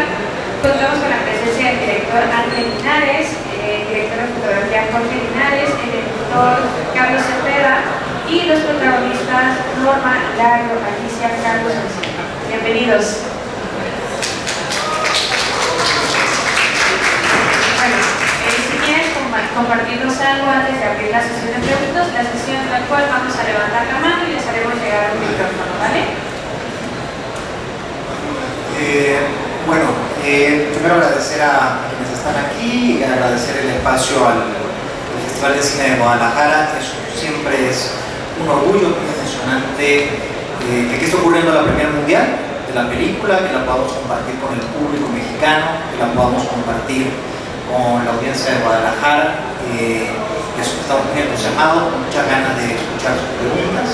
cual contamos con la presencia del director Ángel Linares, director de fotografía Jorge Linares, el editor Carlos Cepeda y los protagonistas Norma Lago, Alicia, Carlos Encina. Bienvenidos. Bueno, si quieres compartirnos algo antes de abrir la sesión de preguntas, la sesión en la cual vamos a levantar la mano y les haremos llegar el micrófono, ¿vale? Primero agradecer a quienes están aquí y agradecer el espacio al Festival de Cine de Guadalajara. Eso siempre es un orgullo muy emocionante que aquí está ocurriendo la premiere mundial de la película, que la podamos compartir con el público mexicano, que la podamos compartir con la audiencia de Guadalajara. Estamos muy entusiasmados, con muchas ganas de escuchar sus preguntas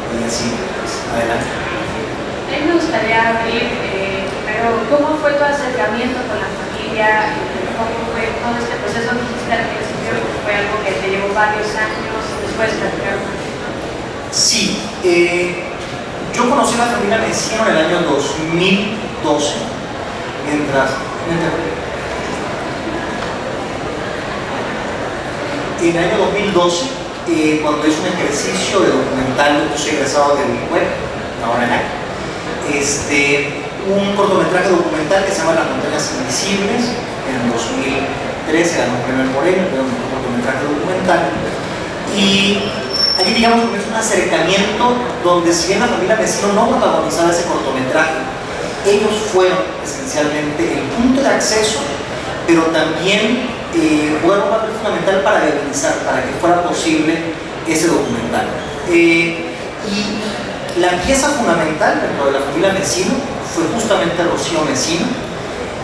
y así, pues, adelante. A mí me gustaría abrir primero, ¿cómo fue tu acercamiento con la familia? ¿Cómo fue todo este proceso? Dijiste al principio que fue algo que te llevó varios años, después platicar un poquito. Sí, yo conocí a la familia Messino en el año 2012, en el año 2012, cuando hice un ejercicio de documental, yo soy egresado del web, ahora en ACT, un cortometraje documental que se llama Las Montañas Invisibles. En 2013 ganó un premio Moreno, un cortometraje documental, y allí, digamos, comienza un acercamiento donde, si bien la familia Messino no protagonizaba ese cortometraje, ellos fueron esencialmente el punto de acceso, pero también jugaron un papel fundamental para viabilizar, para que fuera posible ese documental. Y la pieza fundamental dentro de la familia Messino fue justamente Rocío Messino,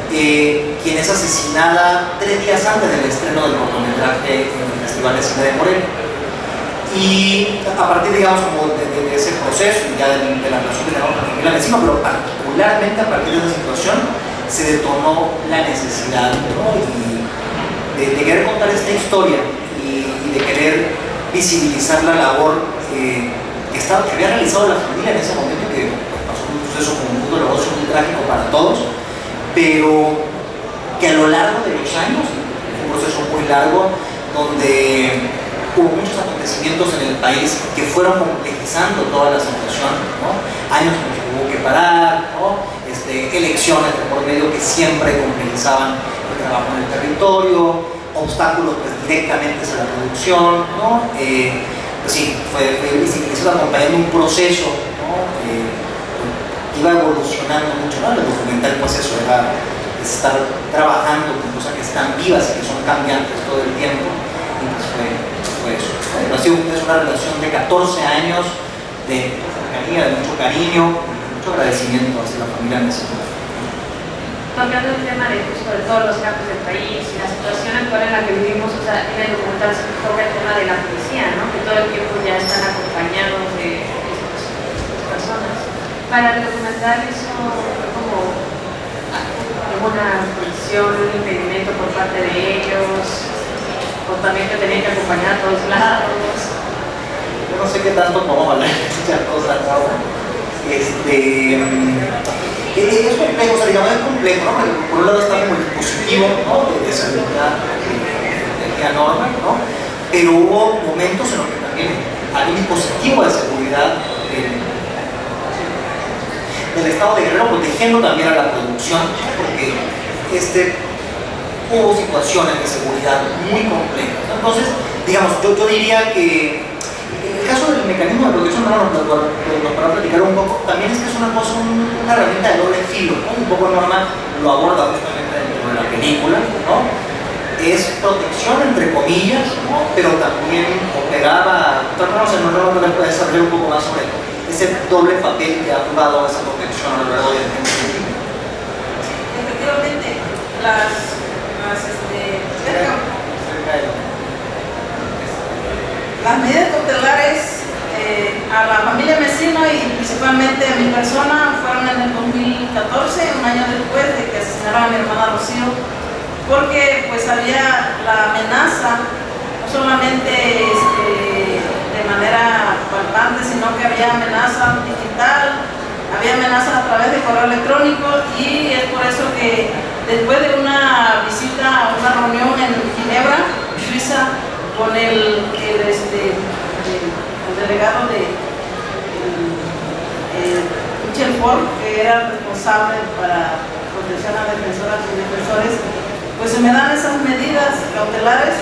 quien es asesinada 3 días antes del estreno del cortometraje en el Festival de Cine de Morelia. Y a partir, digamos, como de ese proceso y ya de la relación que tenemos con la familia Messino, pero particularmente a partir de esa situación, se detonó la necesidad, ¿no?, de querer contar esta historia y de querer visibilizar la labor que había realizado la familia en ese momento, que pasó un proceso como un mundo de negocio muy trágico para todos, pero que a lo largo de los años, fue un proceso muy largo, donde hubo muchos acontecimientos en el país que fueron complejizando toda la situación, ¿no? Años en los que hubo que parar, ¿no? Elecciones de por medio que siempre complejizaban el trabajo en el territorio, obstáculos, pues, directamente a la producción, ¿no? Pues sí, fue acompañando un proceso, ¿no?, que iba evolucionando mucho, ¿no? El documental, pues eso, era estar trabajando con cosas que están vivas y que son cambiantes todo el tiempo, y pues fue eso. Pero ha sido una relación de 14 años de cercanía, de mucho cariño, mucho agradecimiento hacia la familia Messino. Tocando el tema de justo de todos los campos del país y la situación actual en la que vivimos, o sea, en el documental se toca el tema de la policía, ¿no?, que todo el tiempo ya están acompañados de estas personas. Para el documental eso fue como alguna fricción, un impedimento por parte de ellos, o también que tenían que acompañar a todos lados. Yo no sé qué tanto podemos hablar de muchas cosas ahora. Es complejo, o sea, digamos, es complejo, ¿no? Porque por un lado está como el dispositivo, ¿no?, de seguridad de la norma, ¿no?, pero hubo momentos en los que también hay un dispositivo de seguridad del Estado de Guerrero protegiendo también a la producción, porque hubo situaciones de seguridad muy complejas, ¿no? Entonces, digamos, yo diría que el caso del mecanismo de protección nos para platicar un poco, también es que es una herramienta de doble filo, ¿no? Un poco Norma lo aborda justamente dentro de la película, ¿no? Es protección entre comillas, ¿no?, pero también operaba, no les puede saber un poco más sobre ese doble papel que ha jugado esa protección a lo largo del tiempo. Efectivamente, las medidas cautelares a la familia Messino y principalmente a mi persona fueron en el 2014, un año después de que asesinaron a mi hermana Rocío, porque pues había la amenaza, no solamente de manera palpable, sino que había amenaza digital, había amenazas a través de correo electrónico, y es por eso que porque después de una visita a una reunión en Ginebra, Suiza, con el delegado de Michel Ford, que era el responsable para protección a defensoras y defensores, pues se me dan esas medidas cautelares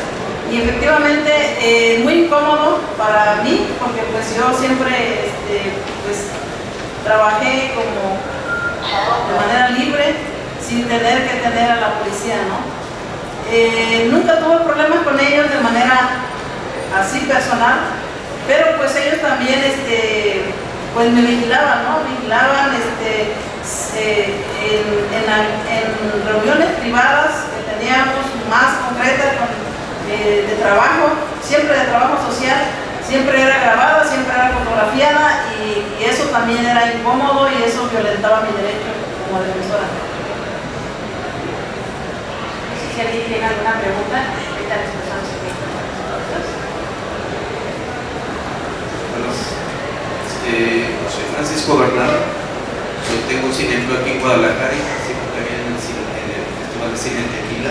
y efectivamente muy incómodo para mí, porque pues yo siempre pues trabajé como de manera libre, sin tener que tener a la policía, ¿no? Nunca tuve problemas con ellos de manera así personal, pero pues ellos también pues me vigilaban, ¿no? Vigilaban en reuniones privadas que teníamos más concretas de trabajo, siempre de trabajo social, siempre era grabada, siempre era fotografiada y eso también era incómodo y eso violentaba mi derecho como defensora. Si alguien tiene alguna pregunta, ahorita les pasamos el micrófono. Soy Francisco Bernal, yo tengo un cineclub aquí en Guadalajara y participo también en el Festival de Cine en Tequila.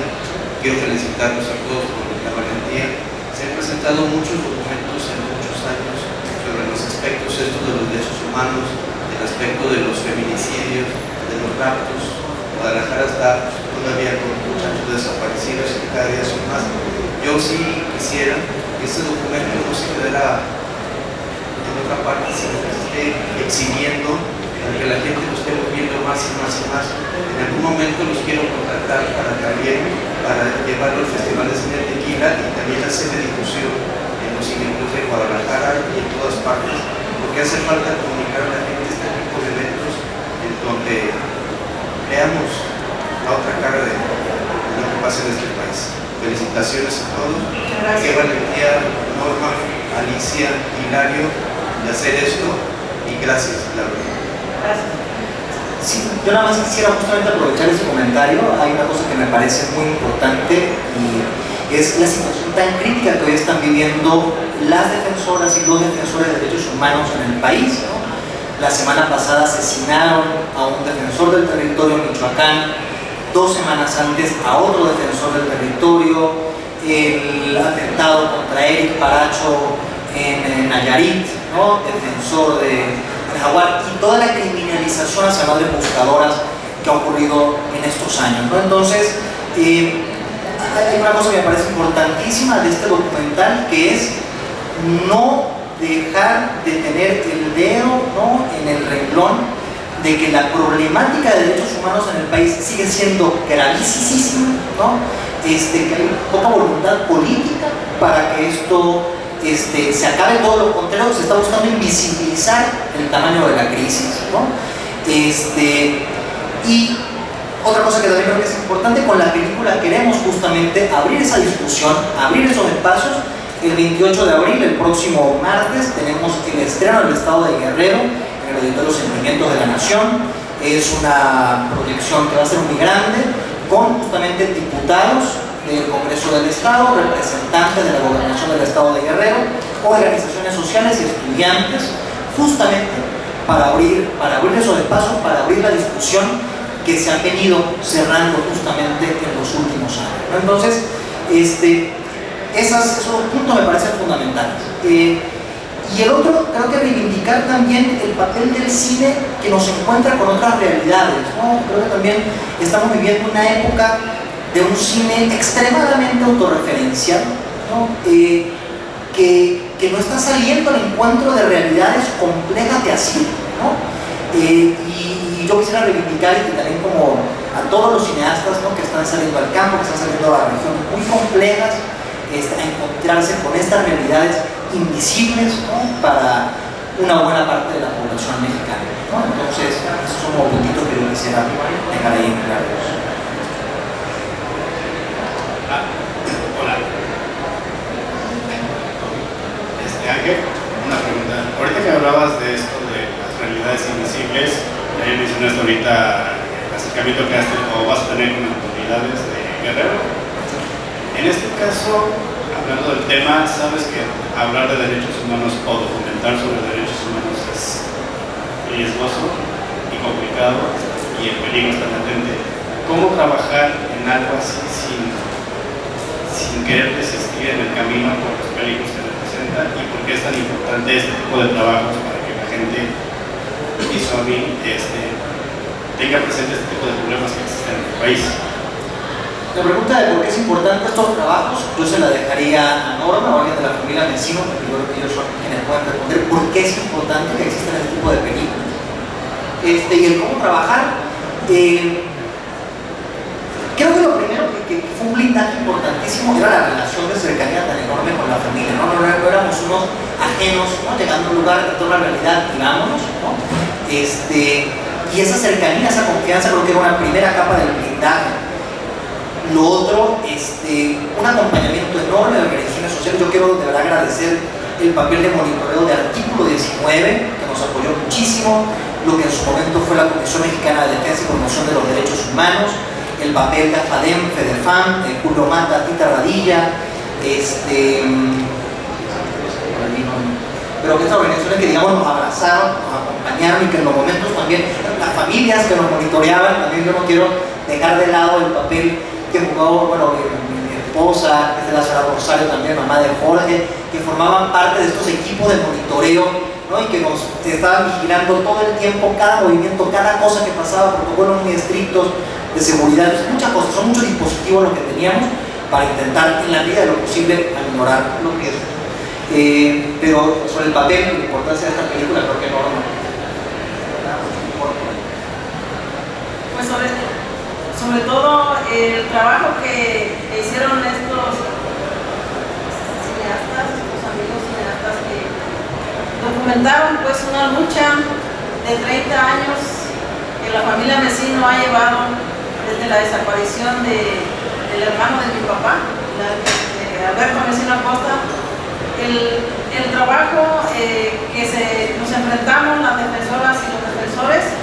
Quiero felicitarlos a todos por la valentía. Se han presentado muchos documentos en muchos años sobre los aspectos estos de los derechos humanos, el aspecto de los feminicidios, de los raptos. Guadalajara está todavía con muchachos desaparecidos y cada día son más. Yo sí quisiera que este documento no se quedara en otra parte, sino que se esté exhibiendo para que la gente lo esté viendo más y más y más. En algún momento los quiero contactar para llevarlo al Festival de Cine de Tequila y también hacer difusión en los cineclubs de Guadalajara y en todas partes, porque hace falta comunicar a la gente este tipo de eventos en donde veamos la otra cara de lo que pasa en este país. Felicitaciones a todos. Qué valentía, Norma, Alicia, Hilario, de hacer esto y gracias, la verdad. Gracias. Sí, yo nada más quisiera justamente aprovechar ese comentario. Hay una cosa que me parece muy importante y es la situación tan crítica que hoy están viviendo las defensoras y los defensores de derechos humanos en el país, ¿no? La semana pasada asesinaron a un defensor del territorio en Michoacán, 2 semanas antes a otro defensor del territorio, el atentado contra Eric Paracho en Nayarit, ¿no? Defensor de Jaguar, y toda la criminalización hacia madres buscadoras que ha ocurrido en estos años, ¿no? Entonces, hay una cosa que me parece importantísima de este documental, que es no dejar de tener el dedo, ¿no?, en el renglón de que la problemática de derechos humanos en el país sigue siendo gravísima, ¿no? Que hay poca voluntad política para que esto se acabe. Todo lo contrario, se está buscando invisibilizar el tamaño de la crisis, ¿no? Y otra cosa que también creo que es importante, con la película queremos justamente abrir esa discusión, abrir esos espacios. El 28 de abril, el próximo martes, tenemos el estreno del Estado de Guerrero en el Auditorio Sentimientos de la Nación. Es una proyección que va a ser muy grande, con justamente diputados del Congreso del Estado, representantes de la Gobernación del Estado de Guerrero, organizaciones sociales y estudiantes, justamente para abrir esos espacios, para abrir la discusión que se ha venido cerrando justamente en los últimos años, ¿no? Entonces, esos puntos me parecen fundamentales. Y el otro, creo que reivindicar también el papel del cine que nos encuentra con otras realidades, ¿no? Creo que también estamos viviendo una época de un cine extremadamente autorreferencial, ¿no? Que no está saliendo al encuentro de realidades complejas de así, ¿no? Y yo quisiera reivindicar, y también como a todos los cineastas, ¿no?, que están saliendo al campo, que están saliendo a regiones muy complejas, a encontrarse con estas realidades invisibles, ¿no?, para una buena parte de la población mexicana, ¿no? Entonces, esos son los puntitos que yo quisiera dejar ahí en claro. Hola. Ángel, una pregunta. Ahorita que hablabas de esto de las realidades invisibles, ya mencionaste ahorita el acercamiento que vas a tener con las comunidades de Guerrero. En este caso, hablando del tema, sabes que hablar de derechos humanos o documentar sobre derechos humanos es riesgoso y complicado y el peligro está latente. ¿cómo trabajar en algo así sin querer desistir en el camino por los peligros que representa y por qué es tan importante este tipo de trabajos para que la gente tenga presente este tipo de problemas que existen en el país? La pregunta de por qué es importante estos trabajos, yo se la dejaría a Norma o a alguien de la familia Mesino, porque yo creo que ellos son quienes pueden responder por qué es importante que existan este tipo de películas. Y el cómo trabajar, creo que lo primero que fue un blindaje importantísimo era la relación de cercanía tan enorme con la familia, ¿no? No éramos unos ajenos, ¿no? Llegando a un lugar de toda la realidad y vámonos, ¿no? Y esa cercanía, esa confianza creo que era una primera capa del blindaje. Lo otro, un acompañamiento enorme de organizaciones sociales. Yo quiero de verdad agradecer el papel de monitoreo de Artículo 19, que nos apoyó muchísimo, lo que en su momento fue la Comisión Mexicana de Defensa y Promoción de los Derechos Humanos, el papel de AFADEM, FEDEFAM, Julio Mata, Tita Radilla, pero que estas organizaciones que digamos nos abrazaron, nos acompañaron y que en los momentos también, las familias que nos monitoreaban, también yo no quiero dejar de lado el papel que jugó, bueno, mi esposa, la señora Rosario también, mamá de Jorge, que formaban parte de estos equipos de monitoreo, ¿no? Y que nos estaban vigilando todo el tiempo, cada movimiento, cada cosa que pasaba, protocolos muy estrictos de seguridad, muchas cosas, son muchos dispositivos los que teníamos para intentar en la medida de lo posible aminorar los riesgos. Pero sobre el papel y la importancia de esta película creo que no pues sobre todo el trabajo que hicieron estos cineastas, estos amigos cineastas que documentaron pues una lucha de 30 años que la familia Mesino ha llevado desde la desaparición del hermano de mi papá, de Alberto Mesino Acosta. El trabajo que nos enfrentamos las defensoras y los defensores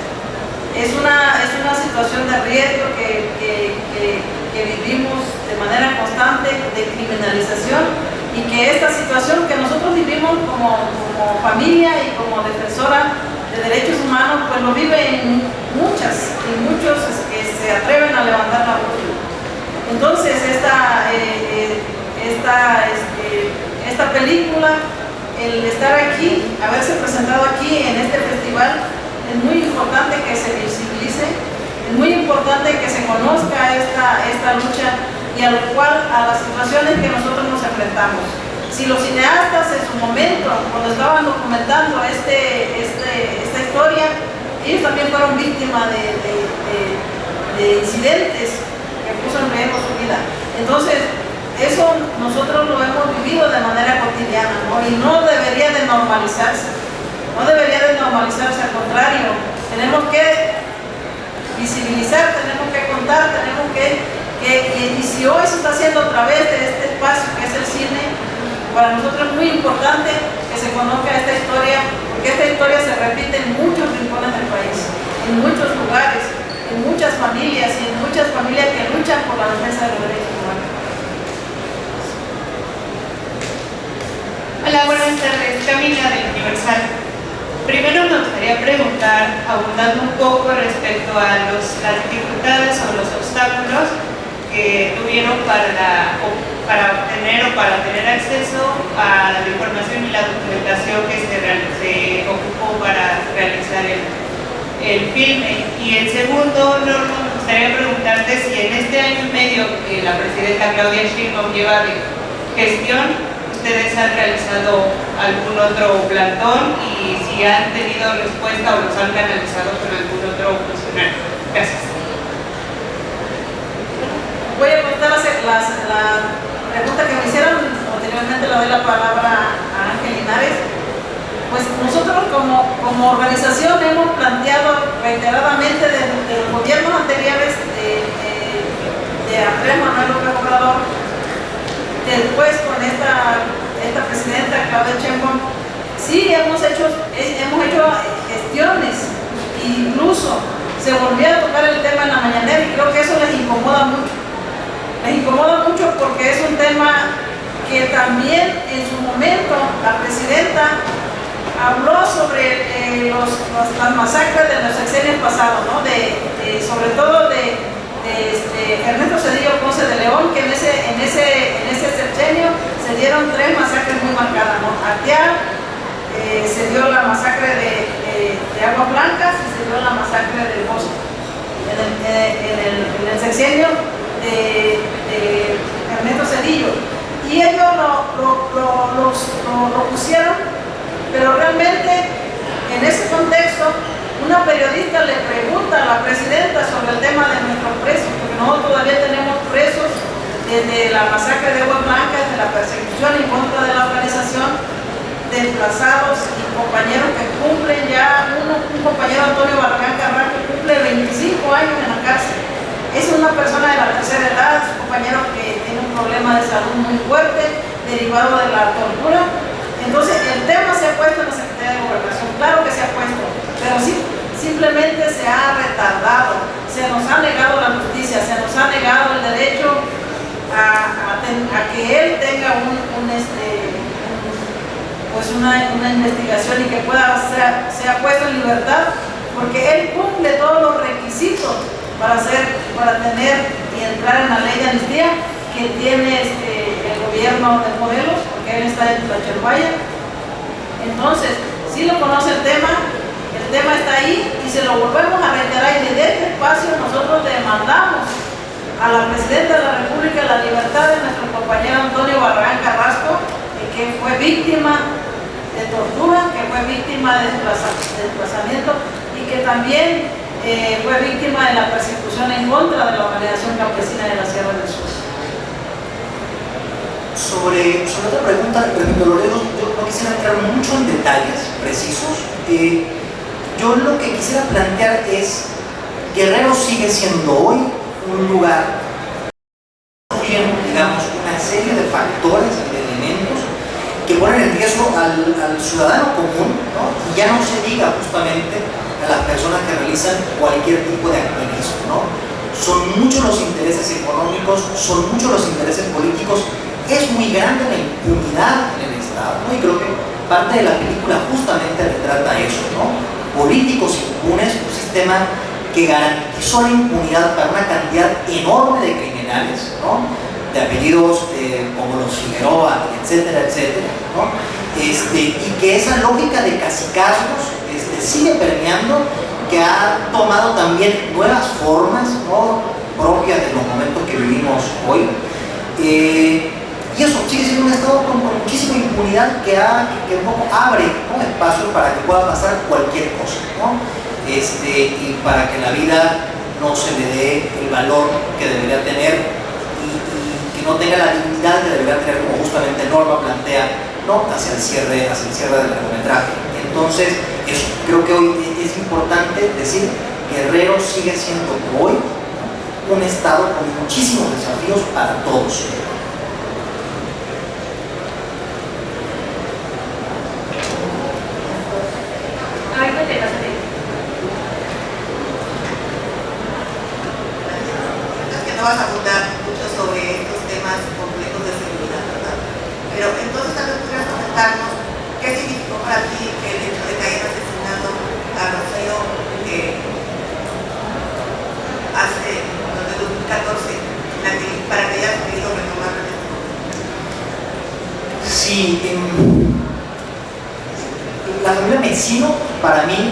es una situación de riesgo que vivimos de manera constante, de criminalización, y que esta situación que nosotros vivimos como familia y como defensora de derechos humanos, pues lo viven muchos que se atreven a levantar la voz. Entonces esta película, el estar aquí, haberse presentado aquí en este festival, es muy importante que se visibilice, es muy importante que se conozca esta lucha y a las situaciones que nosotros nos enfrentamos. Si los cineastas en su momento, cuando estaban documentando esta historia, ellos también fueron víctimas de incidentes que puso en riesgo su vida. Entonces, eso nosotros lo hemos vivido de manera cotidiana, ¿no? Y no debería de normalizarse. No debería de normalizarse, al contrario, tenemos que visibilizar, tenemos que contar, y si hoy se está haciendo a través de este espacio que es el cine, para nosotros es muy importante que se conozca esta historia, porque esta historia se repite en muchos rincones del país, en muchos lugares, en muchas familias y en muchas familias que luchan por la defensa de los derechos humanos. Hola, buenas tardes. Camila del Universal. Primero me gustaría preguntar, abundando un poco respecto a las dificultades o los obstáculos que tuvieron para obtener o para tener acceso a la información y la documentación que se ocupó para realizar el filme. Y el segundo, Norma, me gustaría preguntarte si en este año y medio que la presidenta Claudia Sheinbaum lleva de gestión, ustedes han realizado algún otro plantón y si han tenido respuesta o los han canalizado con algún otro funcionario. Gracias. Voy a contestar la pregunta que me hicieron. Posteriormente le doy la palabra a Ángel Linares. Pues nosotros como organización hemos planteado reiteradamente desde los gobiernos anteriores de Andrés Manuel López Obrador, después con esta presidenta Claudia Sheinbaum, sí hemos hecho gestiones, incluso se volvió a tocar el tema en la mañanera y creo que eso les incomoda mucho. Les incomoda mucho porque es un tema que también en su momento la presidenta habló sobre las masacres de los sexenios pasados, ¿no? Sobre todo de hubieron 3 masacres muy marcadas, ¿no? Acteal, se dio la masacre de Aguas Blancas y se dio la masacre del Bosque, en el sexenio de Ernesto Zedillo. Y ellos lo pusieron, pero realmente en ese contexto una periodista le pregunta a la presidenta sobre el tema de nuestros presos, porque nosotros todavía tenemos presos desde la masacre de Aguas Blancas, de la persecución en contra de la organización, desplazados y compañeros que cumplen ya, un compañero Antonio Barragán Carrasco cumple 25 años en la cárcel. Es una persona de la tercera edad, es un compañero que tiene un problema de salud muy fuerte, derivado de la tortura. Entonces el tema se ha puesto en la Secretaría de Gobernación, claro que se ha puesto, pero sí, simplemente se ha retardado, se nos ha negado la justicia, se nos ha negado el derecho a que él tenga una investigación y que sea puesto en libertad, porque él cumple todos los requisitos para tener y entrar en la ley de amnistía que tiene el gobierno de Morelos, porque él está en Tlaxcalvaya. Entonces, si lo conoce el tema está ahí y se lo volvemos a reiterar, y desde este espacio nosotros demandamos a la Presidenta de la República la libertad de nuestro compañero Antonio Barragán Carrasco, que fue víctima de tortura, que fue víctima de desplazamiento y que también fue víctima de la persecución en contra de la organización campesina de la Sierra del Sur. Sobre otra pregunta, Loredo, yo no quisiera entrar mucho en detalles precisos. Yo lo que quisiera plantear es: Guerrero sigue siendo hoy un lugar, digamos, una serie de factores y de elementos que ponen en riesgo al ciudadano común, ¿no? Y ya no se diga justamente a las personas que realizan cualquier tipo de activismo, ¿no? Son muchos los intereses económicos, son muchos los intereses políticos, es muy grande la impunidad en el Estado, ¿no? Y creo que parte de la película justamente retrata eso, ¿no? Políticos impunes, un sistema que garantizó la impunidad para una cantidad enorme de criminales, ¿no? De apellidos como los Figueroa, etcétera, etcétera, ¿no? Y que esa lógica de cacicazgos sigue permeando, que ha tomado también nuevas formas, ¿no? Propias de los momentos que vivimos hoy. Y eso sigue siendo un Estado con muchísima impunidad que un poco abre, ¿no? Espacio para que pueda pasar cualquier cosa, ¿no? Y para que la vida no se le dé el valor que debería tener y que no tenga la dignidad que debería tener, como justamente Norma plantea, ¿no? hacia el cierre del largometraje. Entonces, eso, creo que hoy es importante decir: Guerrero sigue siendo hoy, ¿no? un Estado con muchísimos desafíos para todos. Vas a abundar mucho sobre estos temas complejos de seguridad, ¿verdad? Pero entonces también podrías comentarnos qué significó para ti el hecho de que hayan asesinado a Rocío desde 2014 para que hayas querido retomarlo en este momento. Sí, la familia Mesino, para mí,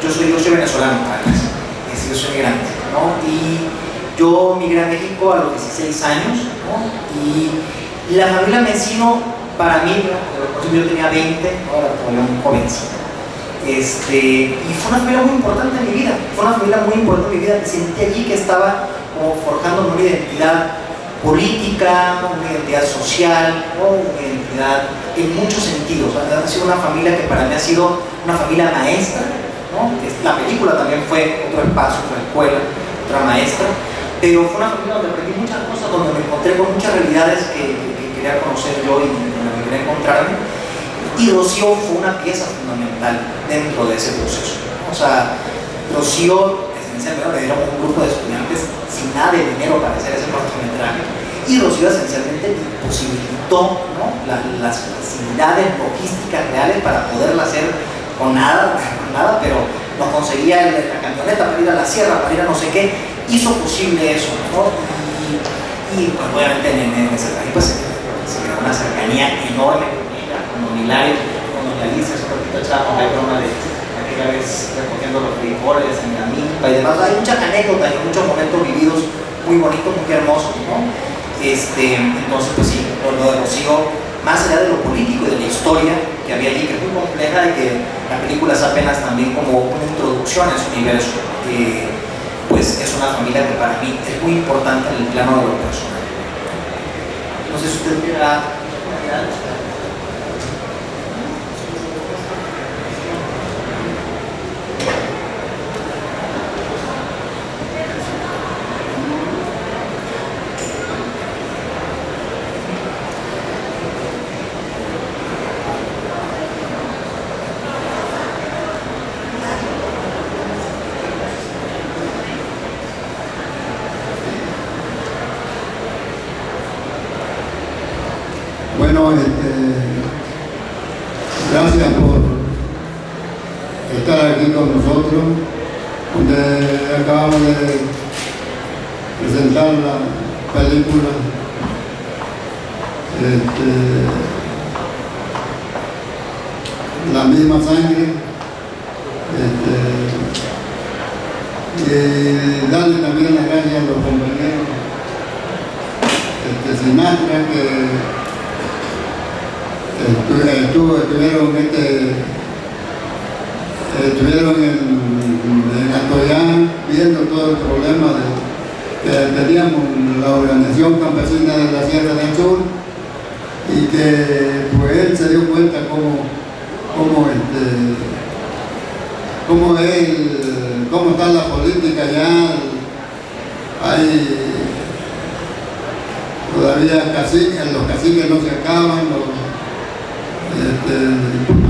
yo soy venezolano, además, yo soy migrante, ¿no? Y yo migré a México a los 16 años, ¿no? Y la familia Mesino, para mí, ¿no? Yo tenía 20, ¿no? Era todavía muy jovencito. Y fue una familia muy importante en mi vida, que sentí allí que estaba como forjando una identidad política, una identidad social, ¿no? Una identidad en muchos sentidos. Ha sido una familia que para mí ha sido una familia maestra, ¿no? La película también fue otro espacio, otra escuela, otra maestra. Pero fue una familia donde aprendí muchas cosas, donde me encontré con muchas realidades que quería conocer yo y donde me quería encontrarme. Y Rocío fue una pieza fundamental dentro de ese proceso. O sea, Rocío, esencialmente, le dieron un grupo de estudiantes sin nada de dinero para hacer ese cortometraje. Y Rocío esencialmente imposibilitó, ¿no? las facilidades logísticas reales para poderla hacer con nada, pero nos conseguía la camioneta para ir a la sierra, para ir a no sé qué. Hizo posible eso, ¿no? Y pues obviamente en ese país pues, se creó una cercanía enorme con ella, con Don Hilario, con Doña Alicia, su poquito chavo, hay broma de aquella vez recogiendo los frijoles en la milpa y demás. Hay muchas anécdotas y muchos momentos vividos muy bonitos, muy hermosos, ¿no? Entonces, pues sí, lo de Rocío, más allá de lo político y de la historia que había allí, que es muy compleja y que la película es apenas también como una introducción a su universo, pues es una familia que para mí es muy importante en el plano de lo personal. No sé si usted quiera... Bueno, gracias por estar aquí con nosotros, donde acabamos de presentar la película La misma sangre, y darle también las gracias a los compañeros Sinatra que estuvieron en Atoyán viendo todo el problema que teníamos la organización campesina de la Sierra del Sur, y que pues él se dio cuenta cómo está la política ya. Hay todavía caciques, los caciques no se acaban,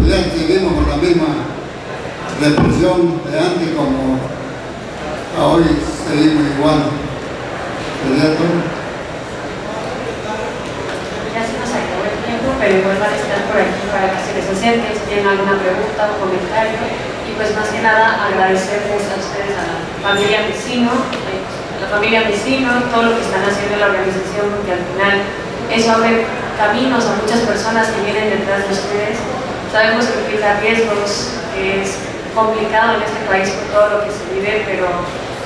ya seguimos con la misma represión de antes como a hoy seguimos igual. ¿Cierto? Ya se nos acabó el tiempo, pero igual van a estar por aquí para que se les acerquen si tienen alguna pregunta o comentario. Y pues más que nada agradecerles a ustedes, a la familia Mesino, todo lo que están haciendo en la organización, porque al final eso abre caminos a muchas personas que vienen detrás de ustedes. Sabemos que implica riesgos, que es complicado en este país por todo lo que se vive, pero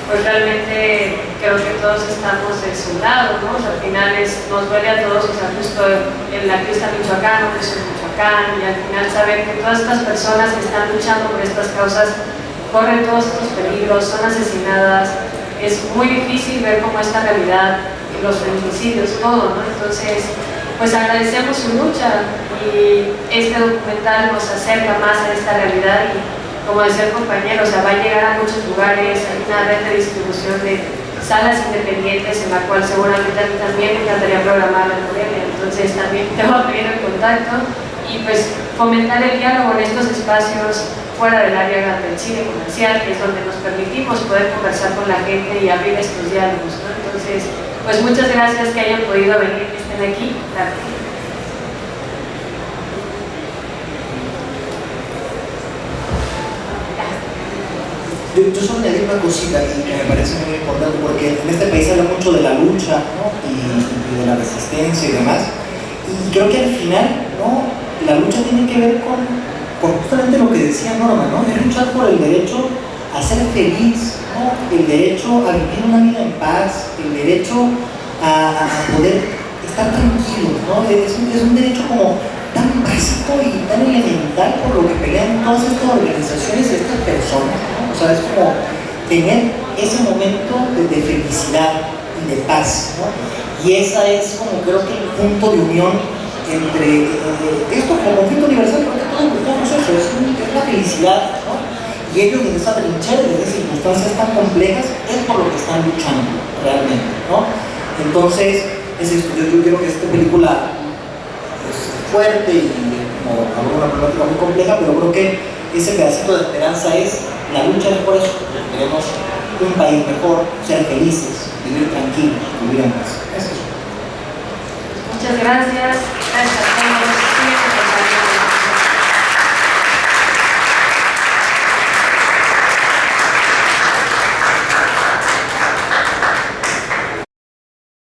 pues realmente creo que todos estamos de su lado, ¿no? O sea, al final nos duele a todos, o sea, justo en la crista Michoacán, que soy Michoacán, y al final saber que todas estas personas que están luchando por estas causas corren todos estos peligros, son asesinadas. Es muy difícil ver cómo esta realidad, los feminicidios, todo, ¿no? Entonces, pues agradecemos su lucha y este documental nos acerca más a esta realidad y, como decía el compañero, o sea, va a llegar a muchos lugares, hay una red de distribución de salas independientes en la cual seguramente a mí también me encantaría programar en Morelia, entonces también te voy a pedir el contacto y pues fomentar el diálogo en estos espacios fuera del área del cine comercial, que es donde nos permitimos poder conversar con la gente y abrir estos diálogos, ¿no? Entonces, pues muchas gracias que hayan podido venir, que estén aquí. Gracias. Yo solo añadir una cosita y que me parece muy importante, porque en este país se habla mucho de la lucha, ¿no? y de la resistencia y demás, y creo que al final, ¿no? La lucha tiene que ver con justamente lo que decía Norma, ¿no? Es luchar por el derecho a ser feliz, ¿no? El derecho a vivir una vida en paz, el derecho a poder estar tranquilos, ¿no? Es un derecho como tan básico y tan elemental por lo que pelean todas estas organizaciones y estas personas, ¿no? O sea, es como tener ese momento de felicidad y de paz, ¿no? Y esa es como creo que el punto de unión entre esto como conflicto universal, porque todos buscamos eso, es la felicidad, ¿no? Y ellos desde esa trinchera, desde circunstancias tan complejas, es por lo que están luchando realmente, ¿no? Entonces, es esto. Yo creo que esta película es fuerte y como una problemática muy compleja, pero creo que ese pedacito de esperanza es la lucha es por eso, porque queremos un país mejor, ser felices, vivir tranquilos, vivir en paz. Es eso. Muchas gracias. Gracias a todos.